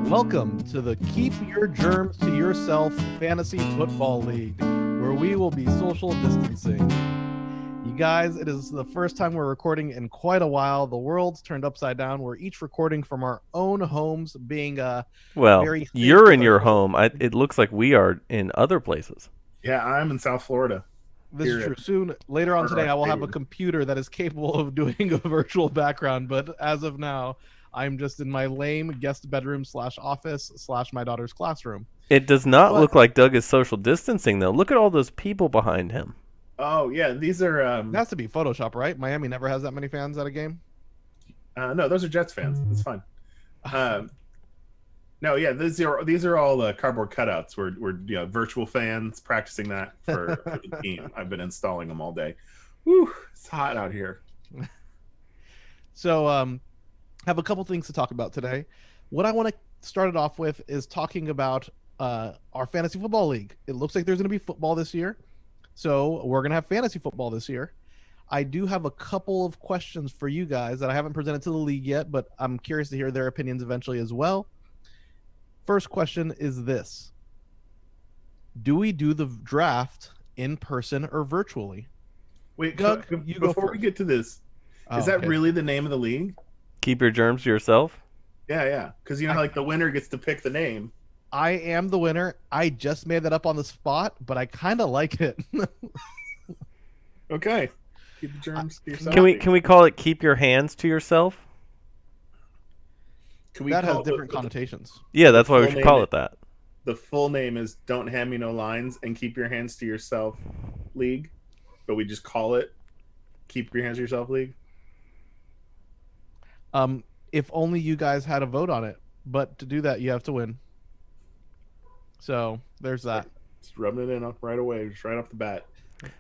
Welcome to the Keep Your Germs to Yourself Fantasy Football League, where we will be social distancing. You guys, it is the first time we're recording in quite a while. The world's turned upside down. We're each recording from our own homes, being very you're in with your our- home. It looks like we are in other places. Yeah, I'm in South Florida. This is true. Soon, later on today, I will have a computer that is capable of doing a virtual background, but as of now, I'm just in my lame guest bedroom / office / my daughter's classroom. It does not look like Doug is social distancing, though. Look at all those people behind him. Oh, yeah, these are... It has to be Photoshop, right? Miami never has that many fans at a game? No, those are Jets fans. It's fine. No, yeah, these are all cardboard cutouts. We're virtual fans practicing that for the team. I've been installing them all day. Whew, it's hot out here. So, have a couple things to talk about today. What I want to start it off with is talking about our fantasy football league. It looks like there's going to be football this year, so we're going to have fantasy football this year. I do have a couple of questions for you guys that I haven't presented to the league yet, but I'm curious to hear their opinions eventually as well. First question is this: do we do the draft in person or virtually? Wait, Doug, before we get to this, is that really the name of the league? Keep your germs to yourself? Yeah. Because, like the winner gets to pick the name. I am the winner. I just made that up on the spot, but I kind of like it. Okay. Keep the germs to yourself. Can we call it keep your hands to yourself? That has different connotations. Yeah, that's why we should call it that. The full name is Don't Hand Me No Lines and Keep Your Hands to Yourself League, but we just call it Keep Your Hands to Yourself League. If only you guys had a vote on it, but to do that, you have to win. So there's that. Just rubbing it in right away, just right off the bat.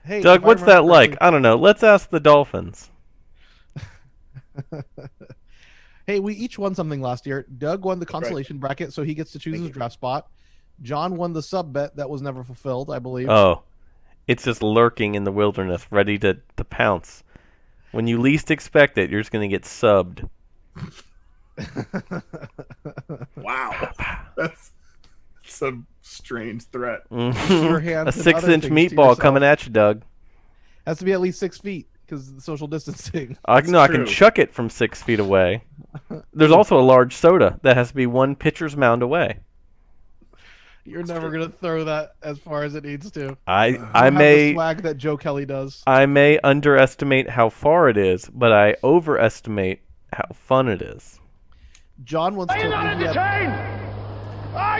Hey, Doug, what's that like? I don't know. Let's ask the Dolphins. Hey, we each won something last year. Doug won the consolation bracket, so he gets to choose his draft spot. John won the sub bet that was never fulfilled, I believe. Oh, it's just lurking in the wilderness, ready to pounce. When you least expect it, you're just going to get subbed. Wow. That's a strange threat. Your hands A and other 6-inch things to meatball yourself. coming at you, Doug. Has to be at least 6 feet because of the social distancing. I can true. chuck it from 6 feet away. There's also a large soda that has to be 1 pitcher's mound away. You're never gonna throw that as far as it needs to. I You have the may swag that Joe Kelly does. I may underestimate how far it is, but I overestimate how fun it is. John once told me Are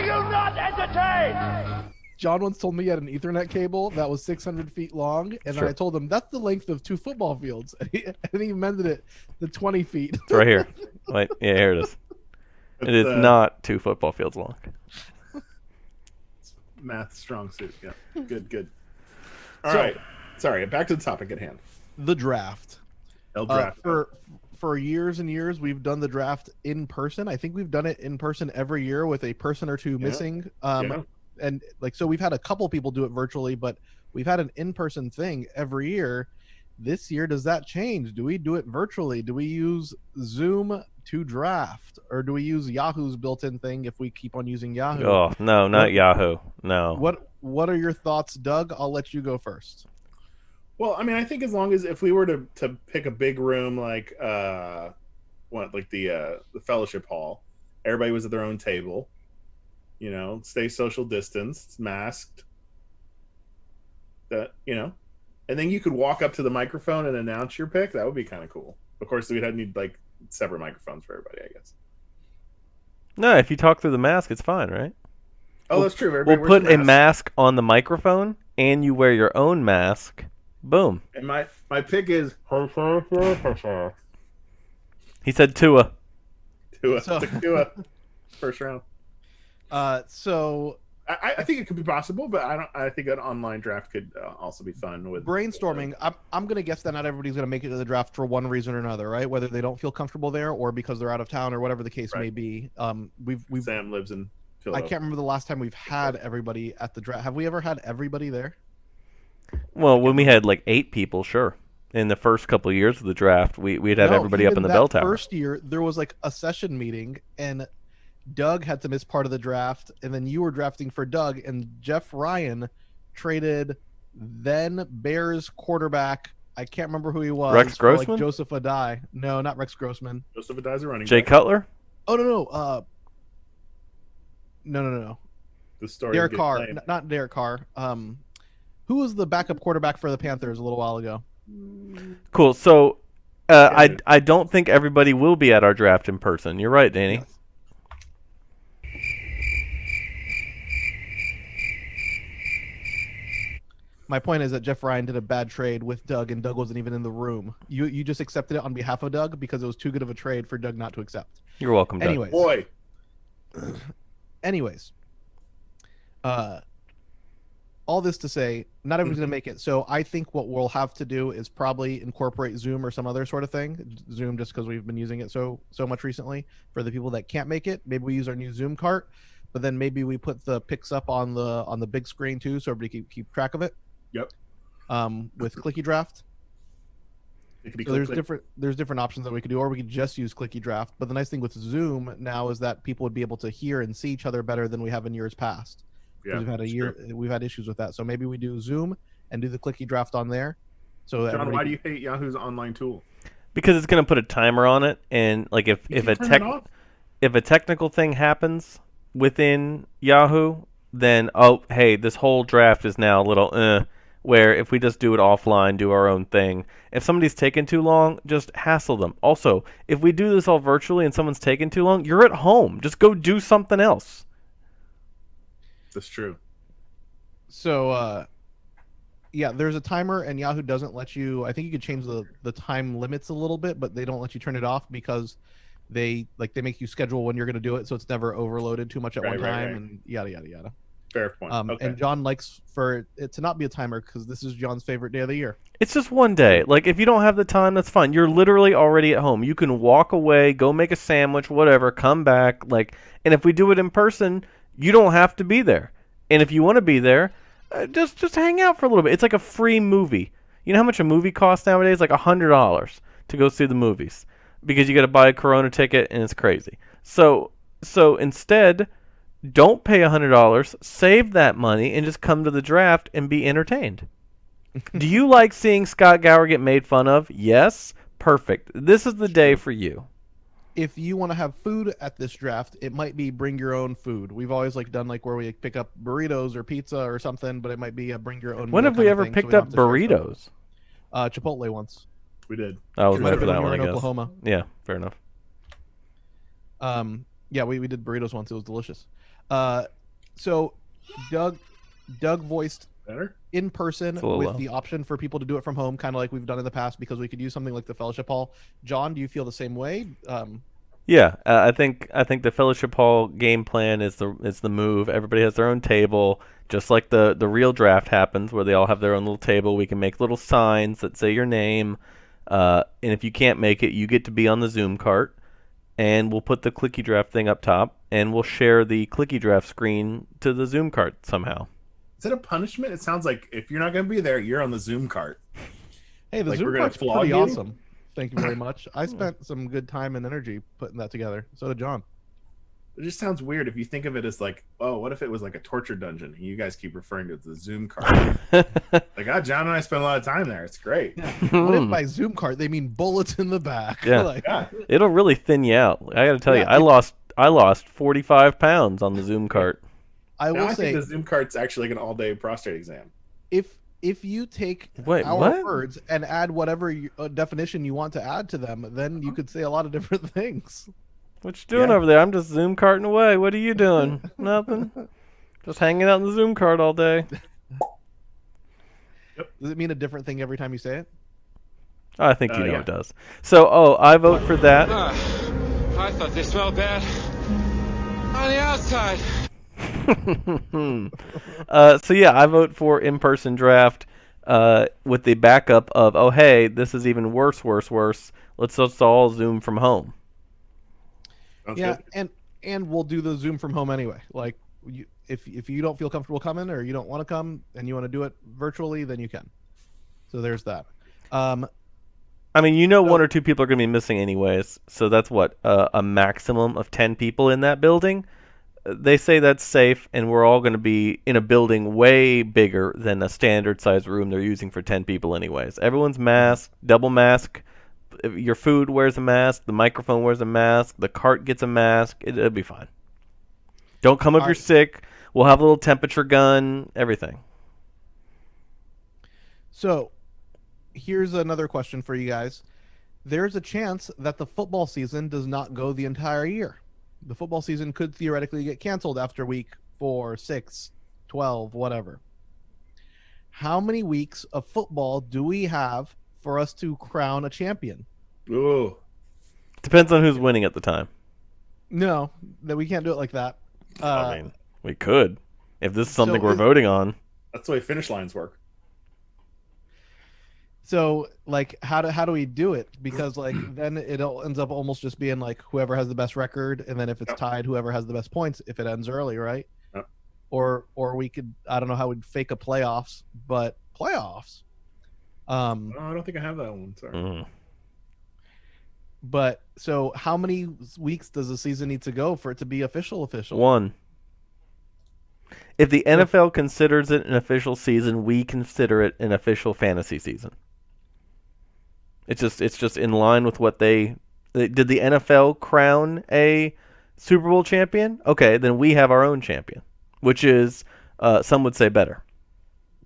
you not entertained? John once told me he had an Ethernet cable that was 600 feet long, and Sure. I told him that's the length of 2 football fields, and he mended it to 20 feet. It's right here. Wait, yeah, here it is. It is not 2 football fields long. Math strong suit. Yeah. Good. All right. Sorry, back to the topic at hand. The draft. Draft. For years and years, we've done the draft in person. I think we've done it in person every year with a person or two missing. And so we've had a couple people do it virtually, but we've had an in-person thing every year. This year, does that change? Do we do it virtually? Do we use Zoom to draft, or do we use Yahoo's built-in thing if we keep on using Yahoo? Oh, no, not Yahoo. No. What are your thoughts, Doug? I'll let you go first. Well, I mean, I think as long as if we were to pick a big room like the fellowship hall, everybody was at their own table, stay social distanced, masked, and then you could walk up to the microphone and announce your pick. That would be kind of cool. Of course, we'd need like separate microphones for everybody, I guess. No, if you talk through the mask, it's fine, right? Oh, that's true. We'll put a mask on the microphone, and you wear your own mask. Boom. And my pick is He said Tua. Tua, first round. So I think it could be possible, but I think an online draft could also be fun with brainstorming. I'm gonna guess that not everybody's gonna make it to the draft for one reason or another, right? Whether they don't feel comfortable there or because they're out of town or whatever the case may be. We've Sam lives in I Philadelphia. can't remember the last time we've had everybody at the draft. Have we ever had everybody there? Well, when we had like 8 people, sure. In the first couple of years of the draft, we'd have everybody up in the bell tower. First year, there was like a session meeting, and Doug had to miss part of the draft, and then you were drafting for Doug, and Jeff Ryan traded then Bears quarterback. I can't remember who he was. Rex for, Grossman? Joseph Adai. No, not Rex Grossman. Joseph Adai's a running Jay back. Cutler? Oh no. No. The story. Derek of Carr, Lane. not Derek Carr. Who was the backup quarterback for the Panthers a little while ago? Cool. So I don't think everybody will be at our draft in person. You're right, Danny. Yes. My point is that Jeff Ryan did a bad trade with Doug, and Doug wasn't even in the room. You just accepted it on behalf of Doug because it was too good of a trade for Doug not to accept. You're welcome, Doug. Anyways, Boy, anyways, all this to say, not everyone's gonna make it. So I think what we'll have to do is probably incorporate Zoom or some other sort of thing. Zoom, just because we've been using it so much recently. For the people that can't make it, maybe we use our new Zoom cart, but then maybe we put the picks up on the big screen too, so everybody keep track of it. Yep. With Clicky Draft. it could be So click. there's different options that we could do, or we could just use Clicky Draft. But the nice thing with Zoom now is that people would be able to hear and see each other better than we have in years past. Yeah, We've had it's true. we've had issues with that. So maybe we do Zoom and do the Clicky Draft on there. So that John, everybody why do you hate Yahoo's online tool? Because it's going to put a timer on it, and like if You if can a turn it off. if a technical thing happens within Yahoo, then oh hey, this whole draft is now a little where if we just do it offline, do our own thing. If somebody's taking too long, just hassle them. Also, if we do this all virtually and someone's taking too long, you're at home. Just go do something else. That's true. So yeah, there's a timer, and Yahoo doesn't let you. I think you could change the time limits a little bit, but they don't let you turn it off because they make you schedule when you're going to do it, so it's never overloaded too much at one Right, time, right. and yada yada yada. Fair point. Okay. And John likes for it to not be a timer because this is John's favorite day of the year. It's just one day. Like, if you don't have the time, that's fine. You're literally already at home. You can walk away, go make a sandwich, whatever, come back. And if we do it in person, you don't have to be there. And if you want to be there, just hang out for a little bit. It's like a free movie. You know how much a movie costs nowadays? Like $100 to go see the movies because you got to buy a Corona ticket, and it's crazy. So instead, don't pay $100. Save that money and just come to the draft and be entertained. Do you like seeing Scott Gower get made fun of? Yes. Perfect. This is the day for you. If you want to have food at this draft, it might be bring your own food. We've always done where we pick up burritos or pizza or something, but it might be a bring your own. When meal have we kind of ever thing, so picked don't up have to share burritos? stuff. Chipotle once. We did. I was It might there have for been that when one, we I were in guess. Oklahoma. Yeah, fair enough. Yeah, we did burritos once. It was delicious. So Doug voiced Better? in person It's a little with low. the option for people to do it from home, kind of like we've done in the past, because we could use something like the Fellowship Hall. John, do you feel the same way? Yeah, I think the Fellowship Hall game plan is the move. Everybody has their own table, just like the real draft happens, where they all have their own little table. We can make little signs that say your name, and if you can't make it, you get to be on the Zoom cart, and we'll put the Clicky Draft thing up top, and we'll share the Clicky Draft screen to the Zoom cart somehow. Is it a punishment? It sounds like if you're not going to be there, you're on the Zoom cart. Hey, the Like Zoom we're gonna cart's flog pretty you? awesome. Thank you very much. I spent some good time and energy putting that together. So did John. It just sounds weird if you think of it as like, oh, what if it was like a torture dungeon? And you guys keep referring to it as the Zoom cart. Like, John and I spend a lot of time there. It's great. What if by Zoom cart they mean bullets in the back? Yeah. Yeah. It'll really thin you out. I got to tell you, Yeah, I lost 45 pounds on the Zoom cart. I Now will I say, think the Zoom cart's actually like an all-day prostate exam. if you take Wait, our what? words and add whatever definition you want to add to them, then you could say a lot of different things. What you doing Yeah. over there? I'm just Zoom carting away. What are you doing? Nothing. Just hanging out in the Zoom cart all day. Does it mean a different thing every time you say it? I think you know Yeah. it does. So, I vote for that. I thought they smelled bad on the outside. So yeah, I vote for in-person draft with the backup of, oh hey, this is even worse. Let's just all Zoom from home. Sounds Yeah, good. and we'll do the Zoom from home anyway. Like, if you don't feel comfortable coming or you don't want to come and you want to do it virtually, then you can. So there's that. I mean, one or two people are going to be missing anyways, so that's what, a maximum of 10 people in that building. They say that's safe, and we're all going to be in a building way bigger than a standard size room they're using for 10 people anyways. Everyone's masked, double mask. Your food wears a mask, the microphone wears a mask, the cart gets a mask. It'll be fine. Don't come if you're sick. We'll have a little temperature gun, everything. So, here's another question for you guys. There's a chance that the football season does not go the entire year. The football season could theoretically get canceled after week 4, 6, 12, whatever. How many weeks of football do we have for us to crown a champion? Ooh. Depends on who's winning at the time. No, that we can't do it like that. I mean, we could. If this is something we're voting on. That's the way finish lines work. So, like, how do we do it? Because, like, then it ends up almost just being, like, whoever has the best record, and then if it's tied, whoever has the best points if it ends early, right? Yep. Or we could, I don't know how we'd fake a playoffs, but playoffs. I don't think I have that one. Sorry. But, so how many weeks does the season need to go for it to be official? 1. If the NFL considers it an official season, we consider it an official fantasy season. It's just in line with what did the NFL crown a Super Bowl champion? Okay, then we have our own champion, which is some would say better.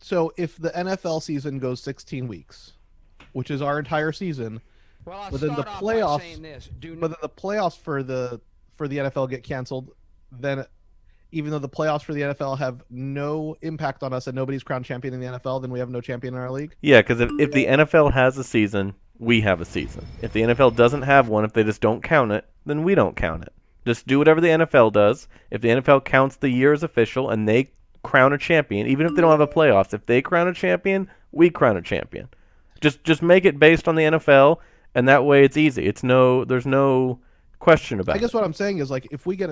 So if the NFL season goes 16 weeks, which is our entire season, but then the playoffs for the NFL get canceled, then even though the playoffs for the NFL have no impact on us and nobody's crowned champion in the NFL, then we have no champion in our league? Yeah, because if the NFL has a season, we have a season. If the NFL doesn't have one, if they just don't count it, then we don't count it. Just do whatever the NFL does. If the NFL counts the year as official and they crown a champion, even if they don't have a playoffs, if they crown a champion, we crown a champion. Just make it based on the NFL, and that way it's easy. There's no question about it. I guess what I'm saying is, like, if we get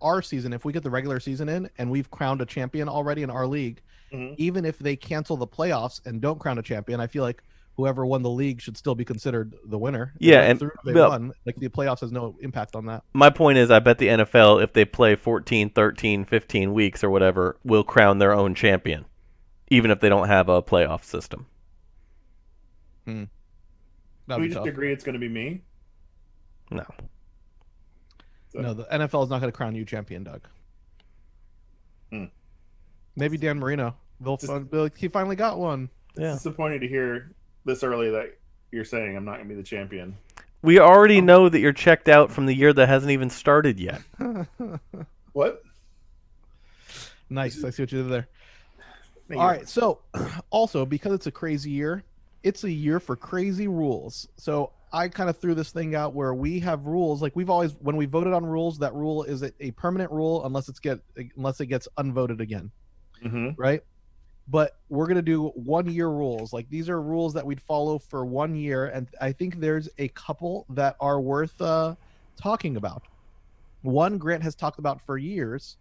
our season, if we get the regular season in and we've crowned a champion already in our league, even if they cancel the playoffs and don't crown a champion, I feel like whoever won the league should still be considered the winner. Yeah, and they won. Like, the playoffs has no impact on that. My point is, I bet the NFL, if they play 14, 13, 15 weeks or whatever, will crown their own champion, even if they don't have a playoff system. Can we just agree it's going to be me? No. No, the NFL is not going to crown you champion, Doug. Maybe Dan Marino. He finally got one. It's disappointing to hear this early that you're saying I'm not going to be the champion. We already know that you're checked out from the year that hasn't even started yet. What? Nice. I see what you did there. Thank All you. right. So, also, because it's a crazy year, it's a year for crazy rules. So I kind of threw this thing out where we have rules. Like, we've always, when we voted on rules, that rule is a permanent rule unless it gets unvoted again. Right? But we're going to do 1 year rules. Like, these are rules that we'd follow for 1 year. And I think there's a couple that are worth talking about. One Grant has talked about for years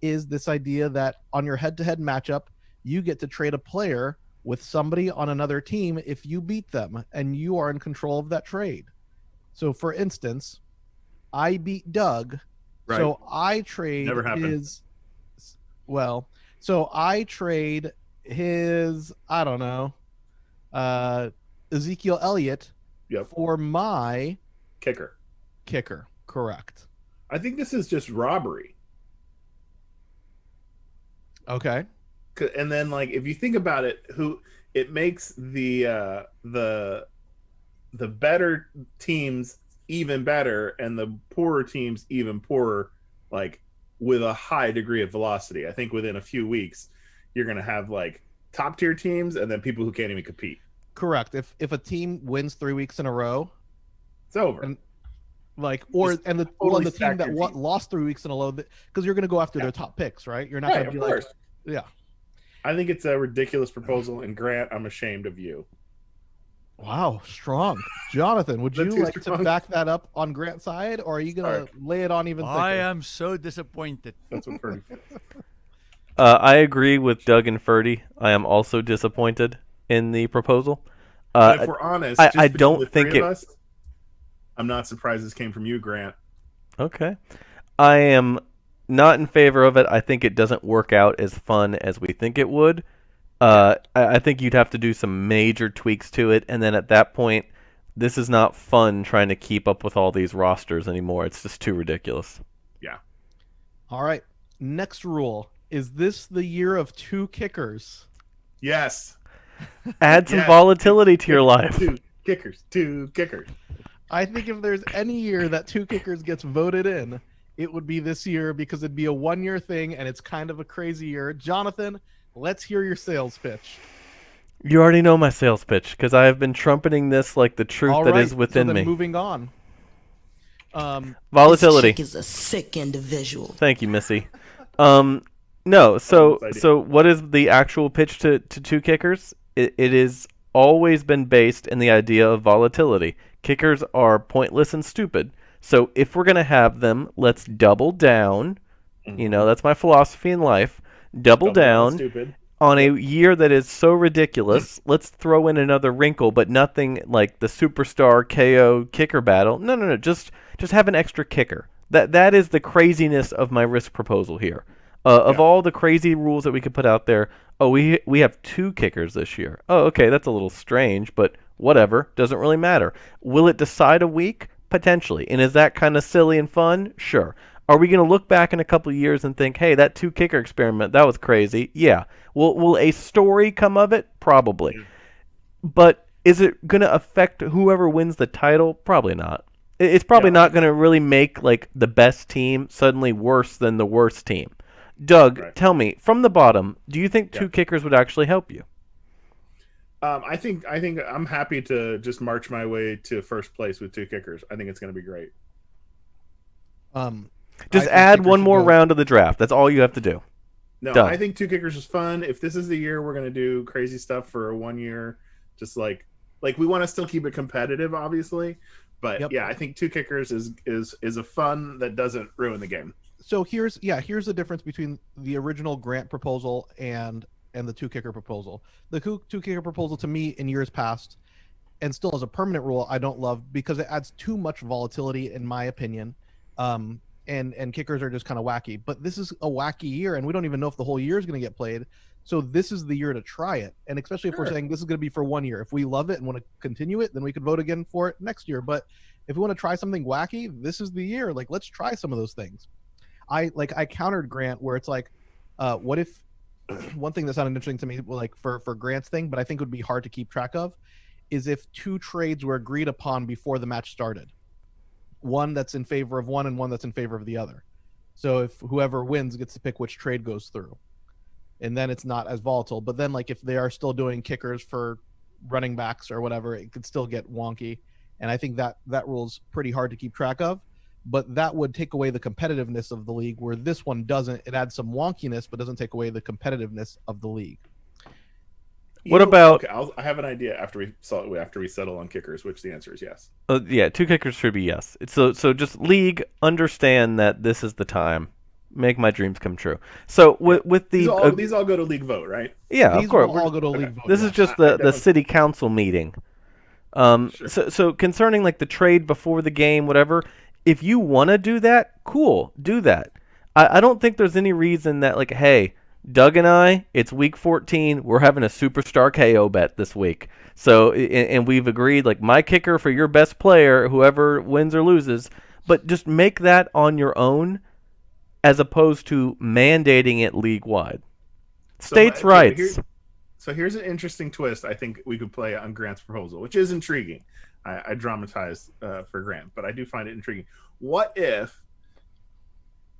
is this idea that on your head-to-head matchup, you get to trade a player with somebody on another team if you beat them and you are in control of that trade. So, for instance, I beat Doug, Right. so I trade Never happened. so I trade his, I don't know, Ezekiel Elliott for my Kicker. Correct. I think this is just robbery. Okay. And then, like, if you think about it, it makes the better teams even better and the poorer teams even poorer, like, with a high degree of velocity. I think within a few weeks you're going to have, like, top tier teams and then people who can't even compete. Correct. If a team wins 3 weeks in a row, it's over. And, like, or Just and the totally the team stack that your team. lost 3 weeks in a row, because you're going to go after their top picks, right? You're not Right, going to of be like, course. yeah. I think it's a ridiculous proposal, and Grant, I'm ashamed of you. Wow, strong. Jonathan, would you That's too like to strong. back that up on Grant's side, or are you going to lay it on even thicker? I am so disappointed. That's what Ferdy feels. I agree with Doug and Ferdy. I am also disappointed in the proposal. But if we're honest, I just between don't the think three it. of us, I'm not surprised this came from you, Grant. Okay. I am not in favor of it. I think it doesn't work out as fun as we think it would. I think you'd have to do some major tweaks to it, and then at that point, this is not fun trying to keep up with all these rosters anymore. It's just too ridiculous. Yeah. All right. Next rule. Is this the year of 2 kickers? Yes. Add some Yes. volatility to your life. 2 kickers. 2 kickers. I think if there's any year that 2 kickers gets voted in, it would be this year because it'd be a 1-year thing and it's kind of a crazy year. Jonathan, let's hear your sales pitch. You already know my sales pitch because I have been trumpeting this like the truth All that right, is within so then me. moving on. Volatility. This chick is a sick individual. Thank you, Missy. No, so Almost what is the actual pitch to 2 kickers? It has always been based in the idea of volatility. Kickers are pointless and stupid. So if we're going to have them, let's double down. You know, that's my philosophy in life. Double down Stupid. on a year that is so ridiculous. Let's throw in another wrinkle, but nothing like the superstar KO kicker battle. No. Just have an extra kicker. That is the craziness of my risk proposal here. Of all the crazy rules that we could put out there, we have 2 kickers this year. Oh, okay, that's a little strange, but whatever, doesn't really matter. Will it decide a week? Potentially. And is that kind of silly and fun? Sure. Are we going to look back in a couple of years and think, hey, that 2 kicker experiment, that was crazy? Yeah. Will a story come of it? Probably. But is it going to affect whoever wins the title? Probably not. It's probably not going to really make like the best team suddenly worse than the worst team. Doug, tell me, from the bottom, do you think 2 kickers would actually help you? I think I'm happy to just march my way to first place with 2 kickers. I think it's going to be great. Just add one more round of the draft. That's all you have to do. No, Done. I think 2 kickers is fun. If this is the year we're going to do crazy stuff for 1 year, just like we want to still keep it competitive, obviously. But yeah, I think 2 kickers is a fun that doesn't ruin the game. So here's the difference between the original Grant proposal and the 2 kicker proposal. The 2 kicker proposal to me in years past, and still as a permanent rule, I don't love because it adds too much volatility in my opinion. And kickers are just kind of wacky. But this is a wacky year, and we don't even know if the whole year is going to get played. So this is the year to try it. And especially if we're saying this is going to be for 1 year. If we love it and want to continue it, then we could vote again for it next year. But if we want to try something wacky, this is the year. Like, let's try some of those things. I countered Grant where it's like, what if one thing that sounded interesting to me, like for Grant's thing, but I think would be hard to keep track of, is if 2 trades were agreed upon before the match started. One that's in favor of one and one that's in favor of the other. So if whoever wins gets to pick which trade goes through. And then it's not as volatile. But then like if they are still doing kickers for running backs or whatever, it could still get wonky. And I think that rule's pretty hard to keep track of. But that would take away the competitiveness of the league, where this one doesn't. It adds some wonkiness, but doesn't take away the competitiveness of the league. What about? Okay, I have an idea after we settle on kickers, which the answer is yes. Yeah, 2 kickers should be yes. So just league, understand that this is the time. Make my dreams come true. So with the these all go to league vote, right? Yeah, These of course. will all go to league vote. This is just the city council meeting. So concerning like the trade before the game, whatever. If you want to do that, cool, do that. I don't think there's any reason that like, hey, Doug and I, it's week 14. We're having a superstar KO bet this week. So, and we've agreed, like, my kicker for your best player, whoever wins or loses, but just make that on your own as opposed to mandating it league-wide. States' rights. So here's an interesting twist I think we could play on Grant's proposal, which is intriguing. I dramatized for Grant, but I do find it intriguing. What if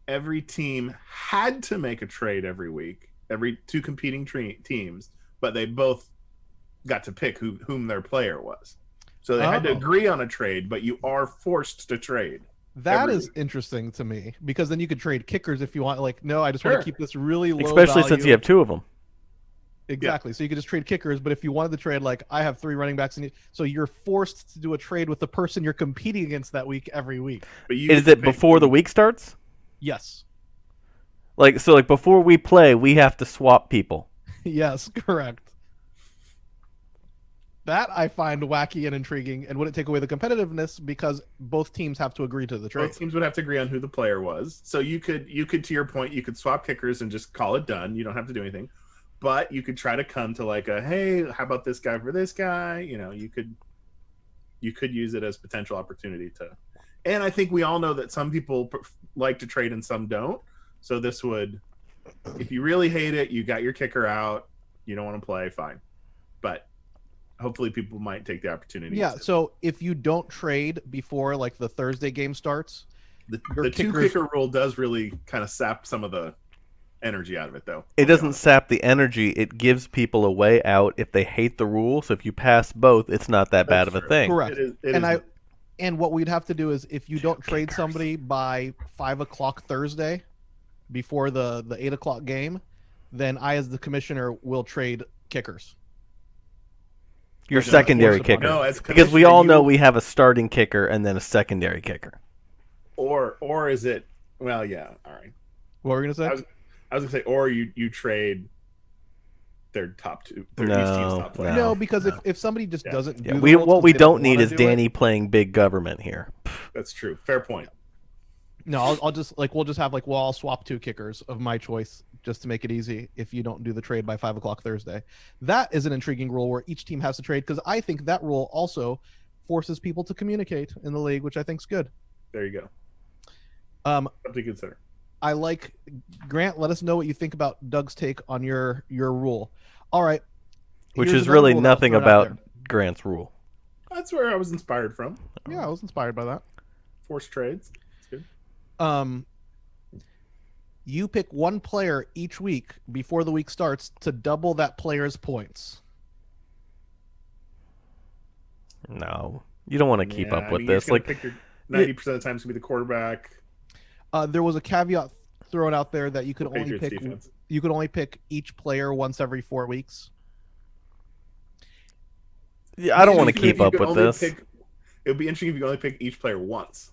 every team had to make a trade every week, every 2 competing teams, but they both got to pick whom their player was? So they had to agree on a trade, but you are forced to trade. That is interesting to me, because then you could trade kickers if you want. Like, no, I just want to keep this really low Especially value. Since you have 2 of them. Exactly. Yeah. So you could just trade kickers, but if you wanted to trade, like, I have 3 running backs, so you're forced to do a trade with the person you're competing against that week every week. But is it before the week starts? Yes. Like before we play, we have to swap people. Yes, correct. That I find wacky and intriguing, and wouldn't take away the competitiveness because both teams have to agree to the trade. Both teams would have to agree on who the player was. So you could, to your point, you could swap kickers and just call it done. You don't have to do anything, but you could try to come to like a, hey, how about this guy for this guy? You know, you could use it as potential opportunity to. And I think we all know that some people like to trade and some don't. So this would, if you really hate it, you got your kicker out, you don't want to play, fine. But hopefully people might take the opportunity. Yeah, so if you don't trade before like the Thursday game starts, the kickers- two kicker rule does really kind of sap some of the energy out of it, though. It doesn't sap the energy. It gives people a way out if they hate the rule. So if you pass both, it's not that bad of a true. thing. correct. It is- And what we'd have to do is if you don't trade somebody by 5:00 Thursday before the 8:00 game, then I as the commissioner will trade kickers. Your Like, secondary force upon kicker. No, as Because we commissioner, all you- know we have a starting kicker and then a secondary kicker. or is it? Well, yeah. All right. What were you gonna say? I was gonna say, or you trade their top two. Their No, each team's top player. No, because if somebody just Yeah. doesn't Yeah, do the we rules what 'cause we they don't need wanna is do it- Danny playing big government here. That's true. Fair point. No, I'll just we'll just have I'll swap 2 kickers of my choice just to make it easy if you don't do the trade by 5:00 Thursday. That is an intriguing rule where each team has to trade because I think that rule also forces people to communicate in the league, which I think is good. There you go. Um, Something to consider. I like Grant. Let us know what you think about Doug's take on your rule. All right, Which here's is another really rule that was nothing thrown out about Grant's rule. That's where I was inspired from. there. Yeah, I was inspired by that. Forced trades. It's good. You pick one player each week before the week starts to double that player's points. No. You don't want to keep Yeah, up I with mean, you're this. just gonna Like pick your 90% of the time it's gonna be the quarterback. There was a caveat thrown out there that you could the only Patriots pick defense. each player once every 4 weeks. yeah, I don't want to Interesting if keep you up could with only this. It would be interesting if you could only pick each player once.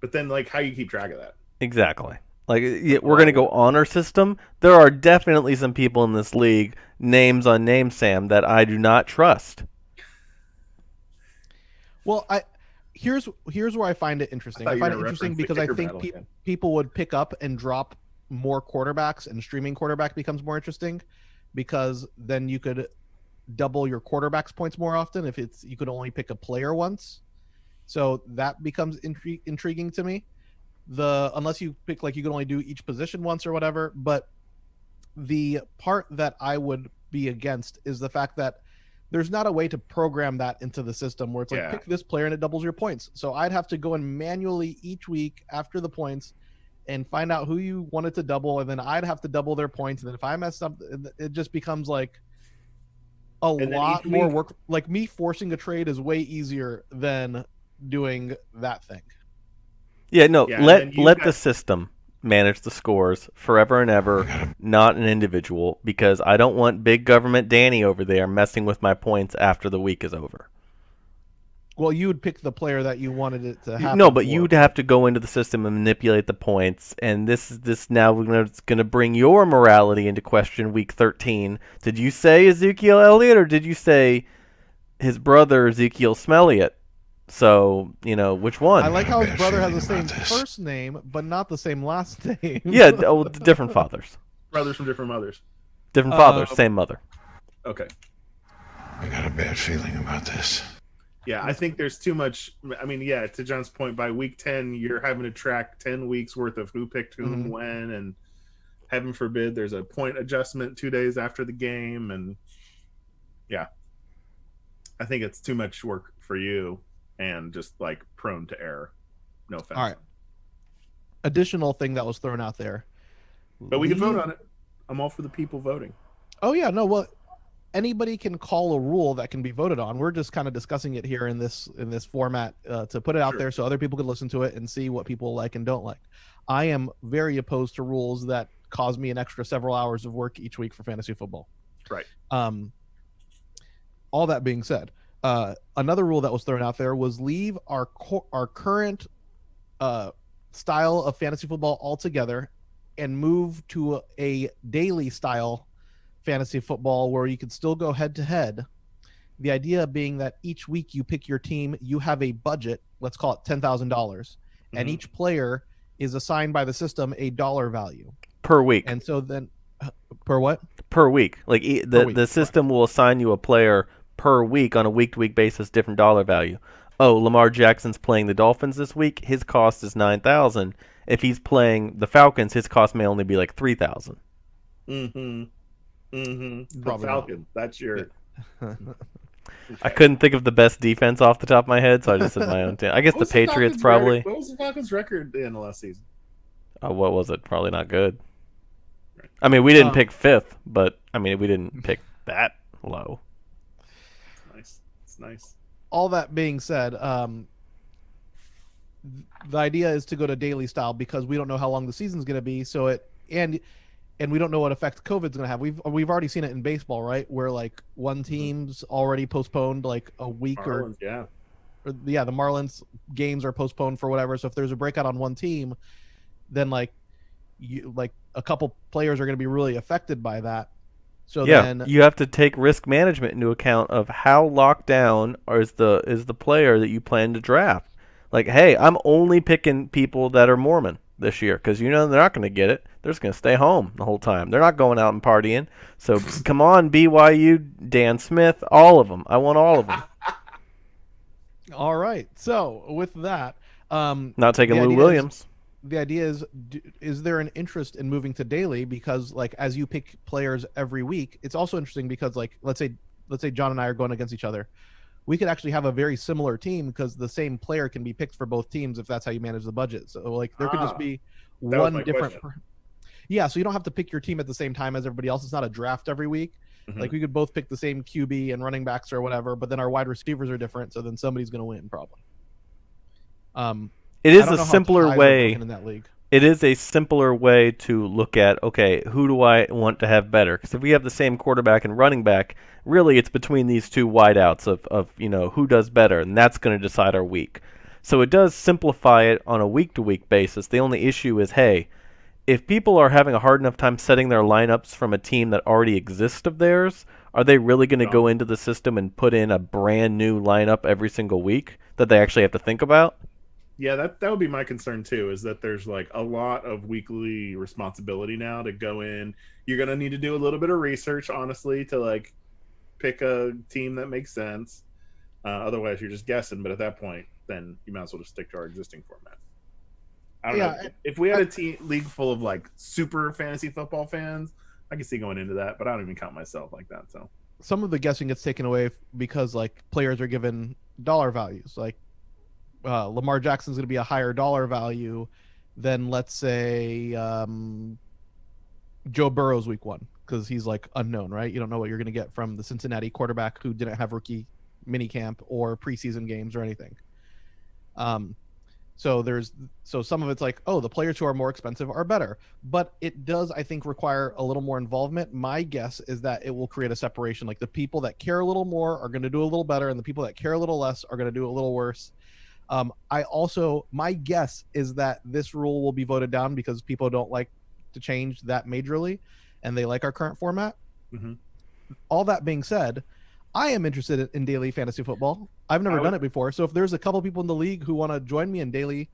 But then, like, how you keep track of that? Exactly. Like yeah, we're going to go honor system. There are definitely some people in this league, names on name Sam, that I do not trust. Well, here's where I find it interesting. I thought I you find were it gonna interesting reference the because I kicker think battle again. people would pick up and drop more quarterbacks, and streaming quarterback becomes more interesting because then you could double your quarterback's points more often if you could only pick a player once. So that becomes intriguing to me. Unless you pick you could only do each position once or whatever, but the part that I would be against is the fact that there's not a way to program that into the system where it's Yeah. pick this player and it doubles your points. So I'd have to go in manually each week after the points and find out who you wanted to double, and then I'd have to double their points. And then if I mess up, it just becomes a then lot each more week- work. Like me forcing a trade is way easier than doing that thing. Yeah, no, Yeah, and let then you let got- the system manage the scores forever and ever, not an individual, because I don't want big government Danny over there messing with my points after the week is over. Well, you would pick the player that you wanted it to happen. No, but for. you'd have to go into the system and manipulate the points, and this now it's going to bring your morality into question week 13. Did you say Ezekiel Elliott, or did you say his brother Ezekiel Smelliot? So, which one? I like how his brother has the same first name, but not the same last name. Yeah, different fathers. Brothers from different mothers. Different fathers, same mother. Okay. I got a bad feeling about this. Yeah, I think there's too much. I mean, yeah, to John's point, by week 10, you're having to track 10 weeks worth of who picked whom when, and heaven forbid there's a point adjustment 2 days after the game. And yeah, I think it's too much work for you and just prone to error. No offense. All right. Additional thing that was thrown out there. But we can vote on it. I'm all for the people voting. Oh yeah, no. Well, anybody can call a rule that can be voted on. We're just kind of discussing it here in this format to put it out Sure. there so other people can listen to it and see what people like and don't like. I am very opposed to rules that cause me an extra several hours of work each week for fantasy football. Right. All that being said, another rule that was thrown out there was leave our current style of fantasy football altogether and move to a daily style fantasy football where you can still go head to head The idea being that each week you pick your team, you have a budget, let's call it $10,000, and each player is assigned by the system a dollar value per week. And so then, per what? Per week. Like Per week, the system will assign you a player per week on a week-to-week basis, different dollar value. Oh, Lamar Jackson's playing the Dolphins this week. His cost is $9,000. If he's playing the Falcons, his cost may only be like $3,000. The Probably Falcons. That's your. I couldn't think of the best defense off the top of my head, so I just said my own team. I guess What the was Patriots Falcons' probably. record? What was the Falcons' record in the last season? What was it? Probably not good. I mean, we didn't pick fifth, but I mean, we didn't pick that low. It's nice. All that being said, the idea is to go to daily style because we don't know how long the season's going to be. So and we don't know what effect COVID's going to have. We've already seen it in baseball, right? Where like one team's already postponed like a week Marlins, or the Marlins games are postponed for whatever. So if there's a breakout on one team, then like a couple players are going to be really affected by that. So then you have to take risk management into account of how locked down is the player that you plan to draft. Like, hey, I'm only picking people that are Mormon this year because they're not going to get it. They're just going to stay home the whole time. They're not going out and partying. So come on, BYU, Dan Smith, all of them. I want all of them. All right. So with that, not taking Lou Williams. The idea is there an interest in moving to daily? Because like as you pick players every week, it's also interesting because like let's say John and I are going against each other. We could actually have a very similar team because the same player can be picked for both teams if that's how you manage the budget. So like there could just be one different. Yeah, so you don't have to pick your team at the same time as everybody else. It's not a draft every week. Like we could both pick the same QB and running backs or whatever, but then our wide receivers are different, so then somebody's going to win probably. It is a simpler way. In that league. It is a simpler way to look at, okay, who do I want to have better? Because if we have the same quarterback and running back, really it's between these two wideouts of who does better, and that's going to decide our week. So it does simplify it on a week-to-week basis. The only issue is, hey, if people are having a hard enough time setting their lineups from a team that already exists of theirs, are they really going to go into the system and put in a brand new lineup every single week that they actually have to think about? Yeah, that would be my concern too, is that there's like a lot of weekly responsibility now to go in. You're going to need to do a little bit of research, honestly, to like pick a team that makes sense. Otherwise, you're just guessing. But at that point, then you might as well just stick to our existing format. I don't know. If we had a league full of like super fantasy football fans, I can see going into that, but I don't even count myself like that. So some of the guessing gets taken away because like players are given dollar values. Like Lamar Jackson's going to be a higher dollar value than, let's say, Joe Burrow's week one because he's like unknown, right? You don't know what you're going to get from the Cincinnati quarterback who didn't have rookie minicamp or preseason games or anything. So some of it's like, oh, the players who are more expensive are better, but it does, I think, require a little more involvement. My guess is that it will create a separation. Like the people that care a little more are going to do a little better, and the people that care a little less are going to do a little worse. My guess is that this rule will be voted down because people don't like to change that majorly, and they like our current format. All that being said, I am interested in daily fantasy football. I've never done it before. So if there's a couple people in the league who want to join me in daily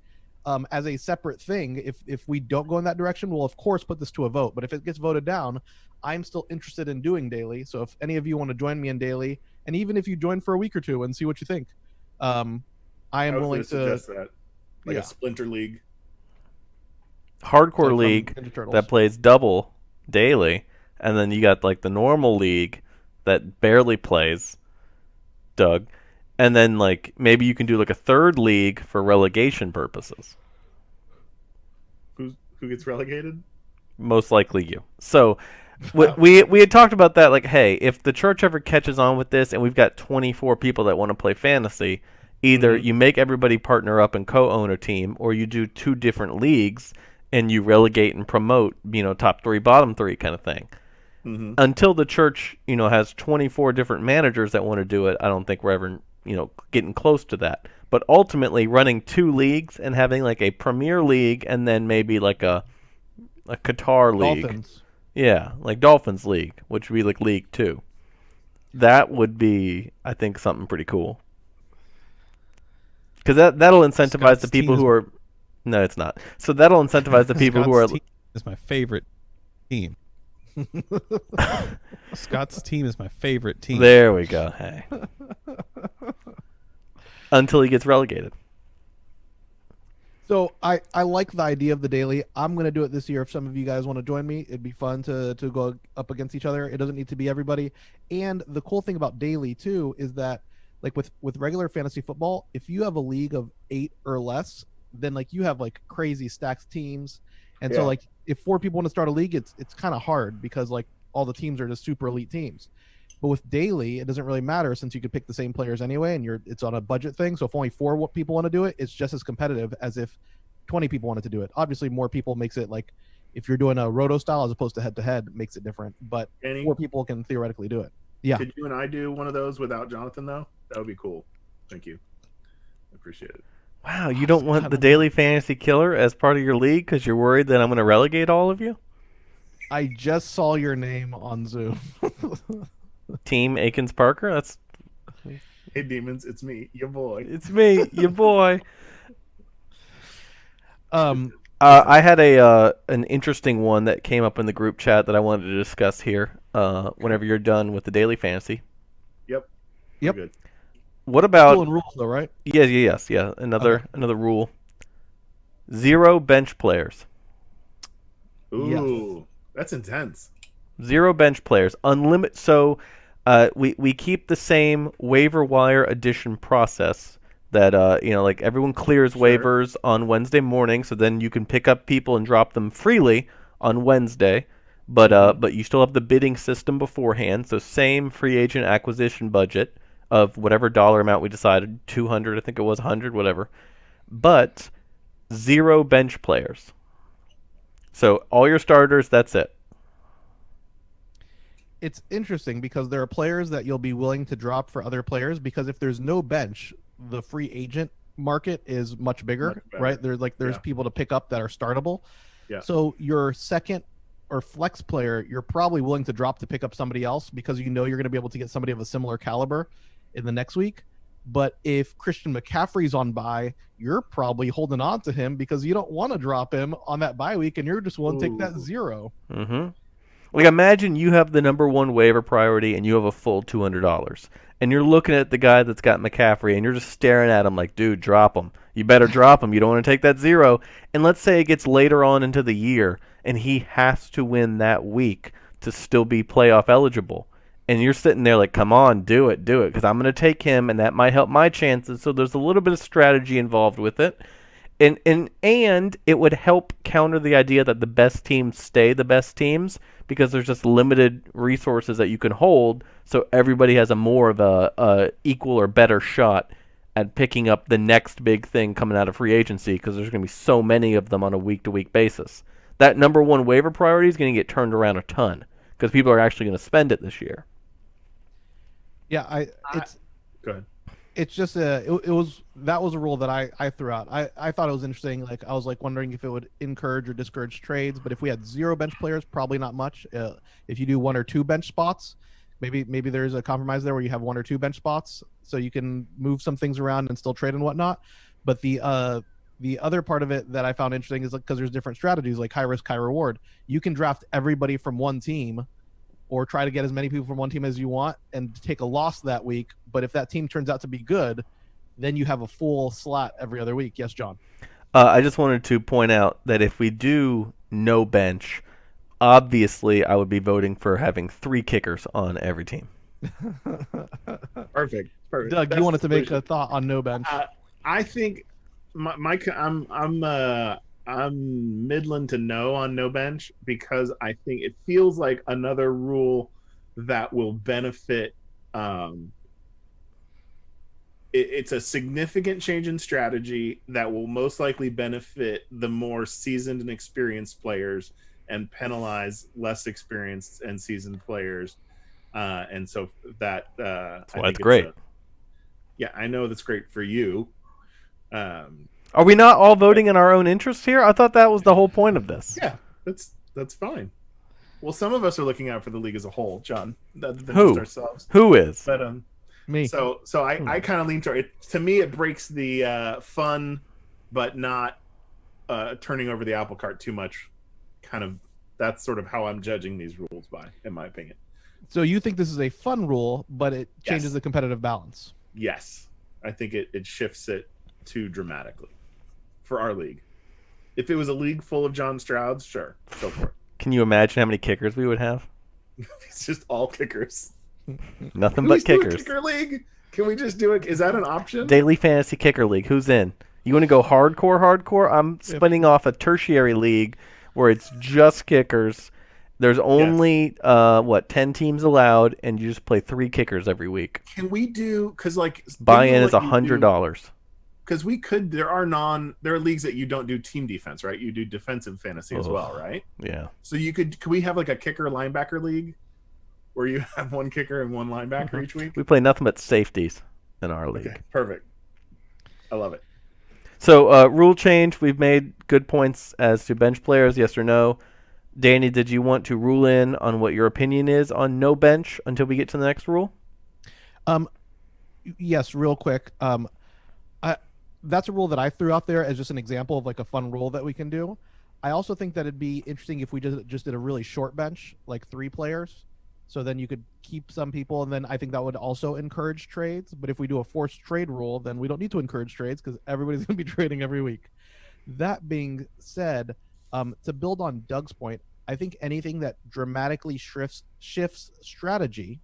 as a separate thing, if we don't go in that direction, we'll of course put this to a vote. But if it gets voted down, I'm still interested in doing daily. So if any of you want to join me in daily, and even if you join for a week or two and see what you think, I am willing to suggest that. Like a splinter league. Hardcore league that plays double daily, and then you got like the normal league that barely plays, Doug, and then like maybe you can do like a third league for relegation purposes. Who gets relegated? Most likely you. So we had talked about that, like, hey, if the church ever catches on with this and we've got 24 people that want to play fantasy, either you make everybody partner up and co-own a team, or you do two different leagues and you relegate and promote, top three, bottom three kind of thing. Until the church, has 24 different managers that want to do it, I don't think we're ever, getting close to that. But ultimately, running two leagues and having like a Premier League and then maybe like a Qatar League. Dolphins. Yeah, like Dolphins League, which would be like League 2. That would be, I think, something pretty cool. Because that'll incentivize Scott's the people team who are. No, it's not. So that'll incentivize the people who are. Scott's team is my favorite team. Scott's team is my favorite team. There we go. Hey. Until he gets relegated. So I like the idea of the daily. I'm going to do it this year. If some of you guys want to join me, it'd be fun to go up against each other. It doesn't need to be everybody. And the cool thing about daily too is that like with regular fantasy football, if you have a league of 8 or less, then like you have like crazy stacked teams. And so like if 4 people want to start a league, it's kind of hard because like all the teams are just super elite teams. But with daily, it doesn't really matter since you could pick the same players anyway, and it's on a budget thing. So if only 4 people want to do it, it's just as competitive as if 20 people wanted to do it. Obviously, more people makes it like if you're doing a roto style as opposed to head to head, makes it different. But Kenny, 4 people can theoretically do it. Yeah. Could you and I do one of those without Jonathan though? That would be cool. Thank you. I appreciate it. Wow, you don't want the daily fantasy killer as part of your league because you're worried that I'm going to relegate all of you? I just saw your name on Zoom. Team Akins Parker? That's Hey demons, it's me, your boy. It's me, your boy. I had an interesting one that came up in the group chat that I wanted to discuss here. Whenever you're done with the daily fantasy. Yep. Yep. What about Still in rules though, right? Yes. Another rule. 0 bench players. Ooh, that's intense. 0 bench players. Unlimited. So we keep the same waiver wire addition process that like everyone clears waivers on Wednesday morning, so then you can pick up people and drop them freely on Wednesday. But you still have the bidding system beforehand, so same free agent acquisition budget of whatever dollar amount we decided, 200, I think it was 100, whatever. But 0 bench players. So all your starters, that's it. It's interesting because there are players that you'll be willing to drop for other players because if there's no bench, the free agent market is much bigger, right? There's people to pick up that are startable. Yeah. So your second or flex player, you're probably willing to drop to pick up somebody else because you know you're going to be able to get somebody of a similar caliber in the next week. But if Christian McCaffrey's on bye, you're probably holding on to him because you don't want to drop him on that bye week and you're just willing to take that 0. Mm-hmm. Like imagine you have the number 1 waiver priority and you have a full $200. And you're looking at the guy that's got McCaffrey and you're just staring at him like, dude, drop him. You better drop him. You don't want to take that 0. And let's say it gets later on into the year and he has to win that week to still be playoff eligible. And you're sitting there like, come on, do it, because I'm going to take him and that might help my chances. So there's a little bit of strategy involved with it. And it would help counter the idea that the best teams stay the best teams because there's just limited resources that you can hold, so everybody has a more of a equal or better shot at picking up the next big thing coming out of free agency because there's going to be so many of them on a week-to-week basis. That number 1 waiver priority is going to get turned around a ton because people are actually going to spend it this year. Yeah, Go ahead. It's just that was a rule that I threw out. I thought it was interesting. Like I was like wondering if it would encourage or discourage trades. But if we had 0 bench players, probably not much. If you do 1 or 2 bench spots, maybe there's a compromise there where you have 1 or 2 bench spots, so you can move some things around and still trade and whatnot. But the other part of it that I found interesting is because there's different strategies like high risk, high reward. You can draft everybody from one team or try to get as many people from one team as you want and take a loss that week. But if that team turns out to be good, then you have a full slot every other week. Yes, John? I just wanted to point out that if we do no bench, obviously I would be voting for having 3 kickers on every team. Perfect. Doug, you wanted to make a thought on no bench. I think I'm Midland to no on no bench because I think it feels like another rule that will benefit. It's a significant change in strategy that will most likely benefit the more seasoned and experienced players and penalize less experienced and seasoned players. And so that well, that's great. I know that's great for you. Are we not all voting in our own interest here? I thought that was the whole point of this. Yeah, that's fine. Well, some of us are looking out for the league as a whole, John. Than Who? just ourselves. Who is? But Me. So I kind of lean toward it. To me, it breaks the fun, but not turning over the apple cart too much. Kind of, that's sort of how I'm judging these rules by, in my opinion. So you think this is a fun rule, but it changes Yes. the competitive balance? Yes, I think it shifts it too dramatically for our league. If it was a league full of John Strouds, sure, go for it. Can you imagine how many kickers we would have? It's just all kickers. Nothing Can we but just do a kickers. kicker league? Can we just do it? Is that an option? Daily Fantasy Kicker League. Who's in? You want to go hardcore? I'm spinning off a tertiary league where it's just kickers. There's only 10 teams allowed, and you just play 3 kickers every week. Can we do, because like Buy-in is $100. Because we could. There are leagues that you don't do team defense, right? You do defensive fantasy as well, right? Yeah. So could we have like a kicker linebacker league where you have one kicker and one linebacker each week? We play nothing but safeties in our league. Okay, perfect. I love it. So rule change. We've made good points as to bench players, yes or no. Danny, did you want to rule in on what your opinion is on no bench until we get to the next rule? Yes, real quick. That's a rule that I threw out there as just an example of like a fun rule that we can do. I also think that it'd be interesting if we just did a really short bench, like 3 players. So then you could keep some people, and then I think that would also encourage trades. But if we do a forced trade rule, then we don't need to encourage trades because everybody's going to be trading every week. That being said, to build on Doug's point, I think anything that dramatically shifts strategy